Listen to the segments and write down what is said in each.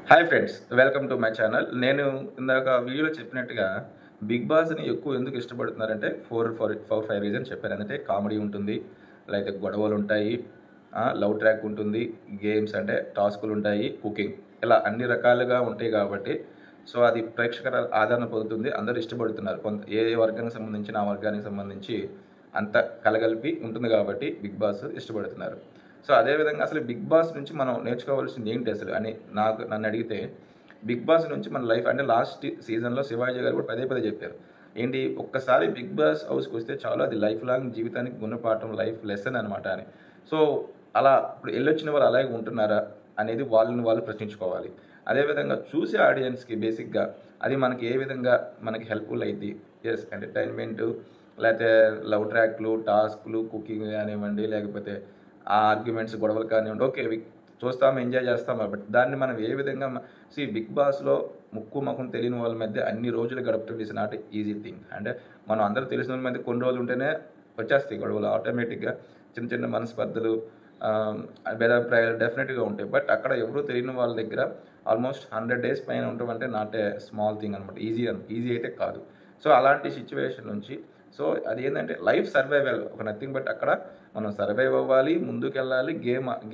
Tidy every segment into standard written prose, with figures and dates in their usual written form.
Hi friends, welcome to my channel. నేను ఇందాక వీడియోలో చెప్పినట్టుగా బిగ్ బాస్ని ఎక్కువ ఎందుకు ఇష్టపడుతున్నారంటే ఫోర్ ఫైవ్ రీజన్స్ చెప్పాను. అంటే కామెడీ ఉంటుంది, లేకపోతే గొడవలు ఉంటాయి, లవ్ ట్రాక్ ఉంటుంది, గేమ్స్ అంటే టాస్కులు ఉంటాయి, కుకింగ్, ఇలా అన్ని రకాలుగా ఉంటాయి కాబట్టి సో అది ప్రేక్షకుల ఆదరణ పొందుతుంది. అందరూ ఇష్టపడుతున్నారు. కొంత ఏ వర్గానికి సంబంధించి ఆ వర్గానికి సంబంధించి అంత కలగలిపి ఉంటుంది కాబట్టి బిగ్ బాస్ ఇష్టపడుతున్నారు. సో అదేవిధంగా అసలు బిగ్ బాస్ నుంచి మనం నేర్చుకోవాల్సింది ఏంటి అసలు అని నన్ను అడిగితే, బిగ్ బాస్ నుంచి మన లైఫ్ అంటే లాస్ట్ సీజన్లో శివాజీ గారు కూడా పదే పదే చెప్పారు. ఏంటి, ఒక్కసారి బిగ్ బాస్ హౌస్కి వస్తే చాలు, అది లైఫ్ లాంగ్ జీవితానికి గుణపాఠం, లైఫ్ లెసన్ అనమాట అని. సో అలా ఇప్పుడు వెళ్ళొచ్చిన వాళ్ళు అలాగే ఉంటున్నారా అనేది వాళ్ళని వాళ్ళు ప్రశ్నించుకోవాలి. అదేవిధంగా చూసే ఆడియన్స్కి బేసిక్గా అది మనకి ఏ విధంగా మనకి హెల్ప్ఫుల్ అయింది. ఎస్, ఎంటర్టైన్మెంటు, లేకపోతే లవ్ ట్రాక్లు, టాస్క్లు, కుకింగ్ కానివ్వండి, లేకపోతే ఆ ఆర్గ్యుమెంట్స్, గొడవలు కానివ్వండి, ఓకే చూస్తాం, ఎంజాయ్ చేస్తాం. బట్ దాన్ని మనం ఏ విధంగా బిగ్ బాస్లో ముక్కు ముఖం తెలియని వాళ్ళ మధ్య అన్ని రోజులు గడపడం ఇస్ నాట్ ఈజీ థింగ్. అంటే మనం అందరూ తెలిసిన వాళ్ళ మధ్య కొన్ని రోజులు ఉంటేనే వచ్చేస్తాయి గొడవలు ఆటోమేటిక్గా. చిన్న చిన్న మనస్పర్ధలు, భేదాభిప్రాయాలు డెఫినెట్గా ఉంటాయి. బట్ అక్కడ ఎవరూ తెలియని వాళ్ళ దగ్గర ఆల్మోస్ట్ 100 days పైన ఉండడం అంటే నాట్ ఏ స్మాల్ థింగ్ అనమాట. ఈజీ అయితే కాదు. సో అలాంటి సిచ్యువేషన్ నుంచి సో అది ఏంటంటే లైఫ్ సర్వైవల్, ఒక నథింగ్ బట్ అక్కడ మనం సర్వైవ్ అవ్వాలి, ముందుకెళ్ళాలి,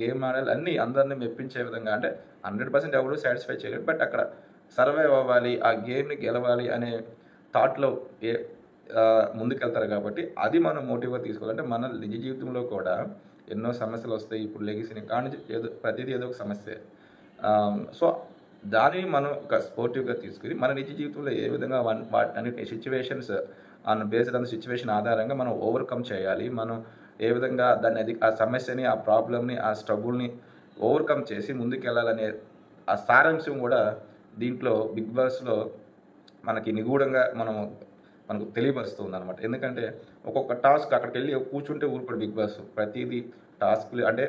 గేమ్ ఆడాలి, అన్నీ అందరినీ మెప్పించే విధంగా. అంటే 100% ఎవరు సాటిస్ఫై చేయలేరు, బట్ అక్కడ సర్వైవ్ అవ్వాలి, ఆ గేమ్ని గెలవాలి అనే థాట్లో ముందుకెళ్తారు కాబట్టి అది మనం మోటివ్గా తీసుకోవాలి. అంటే మన నిజ జీవితంలో కూడా ఎన్నో సమస్యలు వస్తాయి. ఇప్పుడు లెగిసిన కానీ ప్రతిదీ ఏదో ఒక సమస్య. సో దానిని మనం ఒక స్పోర్టివ్గా తీసుకుని మన నిజ జీవితంలో ఏ విధంగా వాటి సిచ్యువేషన్స్ బేస్డ్ ఆన్ సిచ్యువేషన్ ఆధారంగా మనం ఓవర్కమ్ చేయాలి. మనం ఏ విధంగా ఆ సమస్యని, ఆ ప్రాబ్లమ్ని, ఆ స్ట్రగుల్ని ఓవర్కమ్ చేసి ముందుకెళ్ళాలనే ఆ సారాంశం కూడా దీంట్లో బిగ్ బాస్లో మనకి నిగూఢంగా మనకు తెలియపరుస్తుంది అనమాట. ఎందుకంటే ఒక్కొక్క టాస్క్ అక్కడికి వెళ్ళి కూర్చుంటే ఊరుకోడు బిగ్ బాస్. ప్రతిదీ టాస్క్లు అంటే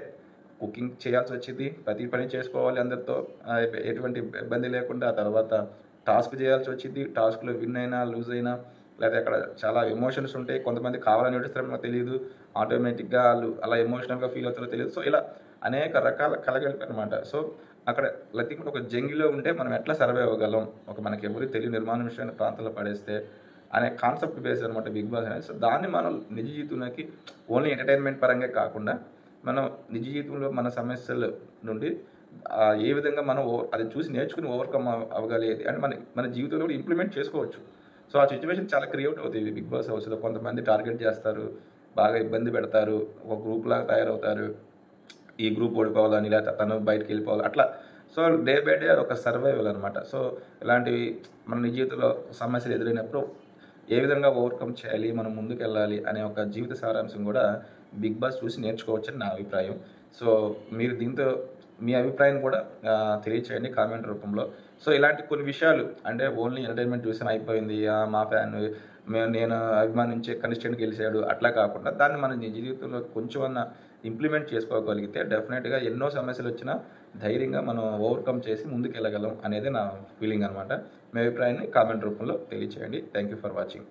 కుకింగ్ చేయాల్సి వచ్చింది, ప్రతి పని చేసుకోవాలి అందరితో, ఎటువంటి ఇబ్బంది లేకుండా. ఆ తర్వాత టాస్క్ చేయాల్సి వచ్చింది, టాస్క్లో విన్ అయినా లూజ్ అయినా, లేకపోతే అక్కడ చాలా ఎమోషన్స్ ఉంటాయి. కొంతమంది కావాలని ఏడుస్తారో మనకు తెలియదు, ఆటోమేటిక్గా వాళ్ళు అలా ఎమోషనల్గా ఫీల్ అవుతారో తెలియదు. సో ఇలా అనేక రకాల కలగలిపి అనమాట. సో అక్కడ లతికుండా ఒక జంగిలో ఉంటే మనం ఎట్లా సర్వైవ్ అవ్వగలం, ఒక మనకి ఎవరు తెలియని నిర్మానుష్యమైన ప్రాంతాల్లో పడేస్తే అనే కాన్సెప్ట్ బేస్ అనమాట బిగ్ బాస్ అనేది. సో దాన్ని మనం నిజ జీవితంలోకి ఓన్లీ ఎంటర్టైన్మెంట్ పరంగా కాకుండా మనం నిజ జీవితంలో మన సమస్యల నుండి ఏ విధంగా మనం అది చూసి నేర్చుకుని ఓవర్కమ్ అవ్వగలిగేది అంటే మన జీవితంలో కూడా ఇంప్లిమెంట్ చేసుకోవచ్చు. సో ఆ సిచ్యువేషన్ చాలా క్రియేట్ అవుతాయి బిగ్ బాస్ హౌస్లో. కొంతమంది టార్గెట్ చేస్తారు, బాగా ఇబ్బంది పెడతారు, ఒక గ్రూప్ లాగా తయారవుతారు, ఈ గ్రూప్ ఓడిపోవాలని, లేకపోతే తను బయటకు వెళ్ళిపోవాలి, అట్లా. సో డే బై డే ఒక సర్వైవల్ అనమాట. సో ఇలాంటివి మన నిజ జీవితంలో సమస్యలు ఎదురైనప్పుడు ఏ విధంగా ఓవర్కమ్ చేయాలి, మనం ముందుకు వెళ్ళాలి అనే ఒక జీవిత సారాంశం కూడా బిగ్ బాస్ చూసి నేర్చుకోవచ్చని నా అభిప్రాయం. సో మీరు దీంతో మీ అభిప్రాయం కూడా తెలియచేయండి కామెంట్ రూపంలో. సో ఇలాంటి కొన్ని విషయాలు అంటే ఓన్లీ ఎంటర్టైన్మెంట్ చూసిన అయిపోయింది, మా ఫ్యాన్ నేను అభిమానించే కనిస్టెంట్ గెలిచాడు అట్లా కాకుండా దాన్ని మన నిజ జీవితంలో కొంచెం అన్న ఇంప్లిమెంట్ చేసుకోగలిగితే డెఫినెట్గా ఎన్నో సమస్యలు వచ్చినా ధైర్యంగా మనం ఓవర్కమ్ చేసి ముందుకు వెళ్ళగలం అనేది నా ఫీలింగ్ అనమాట. మీ అభిప్రాయాన్ని కామెంట్ రూపంలో తెలియచేయండి. Thank you for watching.